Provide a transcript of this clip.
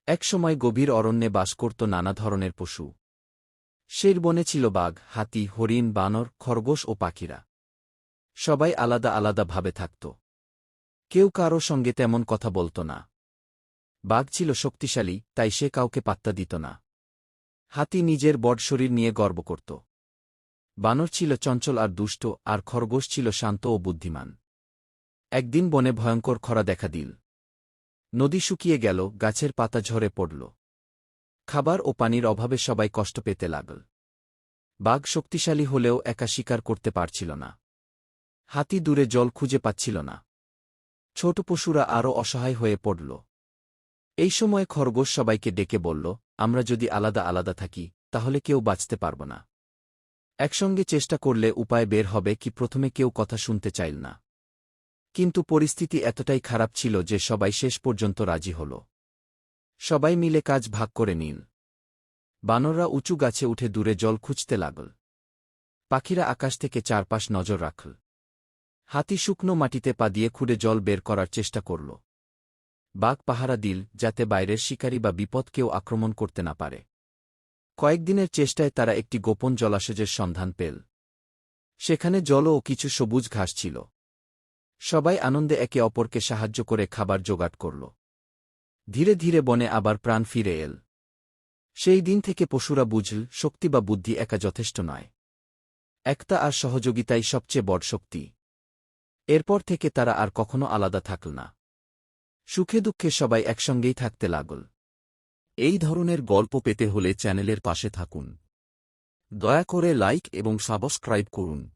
একসময় গভীর অরণ্যে বাস করত নানা ধরনের পশু। সেই বনে ছিল বাঘ, হাতি, হরিণ, বানর, খরগোশ ও পাখিরা। সবাই আলাদা আলাদা ভাবে থাকত। কেউ কারও সঙ্গে তেমন কথা বলত না। বাঘ ছিল শক্তিশালী, তাই সে কাউকে পাত্তা দিত না। হাতি নিজের বড় শরীর নিয়ে গর্ব করত। বানর ছিল চঞ্চল আর দুষ্ট, আর খরগোশ ছিল শান্ত ও বুদ্ধিমান। একদিন বনে ভয়ঙ্কর খরা দেখা দিল। নদী শুকিয়ে গেল, গাছের পাতা ঝরে পড়ল। খাবার ও পানির অভাবে সবাই কষ্ট পেতে লাগল। বাঘ শক্তিশালী হলেও একা শিকার করতে পারছিল না। হাতি দূরে জল খুঁজে পাচ্ছিল না। ছোট পশুরা আরও অসহায় হয়ে পড়ল। এই সময় খরগোশ সবাইকে ডেকে বলল, আমরা যদি আলাদা আলাদা থাকি, তাহলে কেউ বাঁচতে পারব না। একসঙ্গে চেষ্টা করলে উপায় বের হবে কি? প্রথমে কেউ কথা শুনতে চাইল না। কিন্তু পরিস্থিতি এতটাই খারাপ ছিল যে সবাই শেষ পর্যন্ত রাজি হল। সবাই মিলে কাজ ভাগ করে নিল। বানররা উঁচু গাছে উঠে দূরে জল খুঁজতে লাগল। পাখিরা আকাশ থেকে চারপাশ নজর রাখল। হাতি শুকনো মাটিতে পা দিয়ে খুঁড়ে জল বের করার চেষ্টা করল। বাঘ পাহারা দিল, যাতে বাইরের শিকারী বা বিপদ কেউ আক্রমণ করতে না পারে। কয়েকদিনের চেষ্টায় তারা একটি গোপন জলাশয়ের সন্ধান পেল। সেখানে জল ও কিছু সবুজ ঘাস ছিল। সবাই আনন্দে একে অপরকে সাহায্য করে খাবার জোগাড় করল। ধীরে ধীরে বনে আবার প্রাণ ফিরে এল। সেই দিন থেকে পশুরা বুঝল, শক্তি বা বুদ্ধি একা যথেষ্ট নয়। একতা আর সহযোগিতাই সবচেয়ে বড় শক্তি। এরপর থেকে তারা আর কখনো আলাদা থাকল না। সুখে দুঃখে সবাই একসঙ্গেই থাকতে লাগল। এই ধরনের গল্প পেতে হলে চ্যানেলের পাশে থাকুন। দয়া করে লাইক এবং সাবস্ক্রাইব করুন।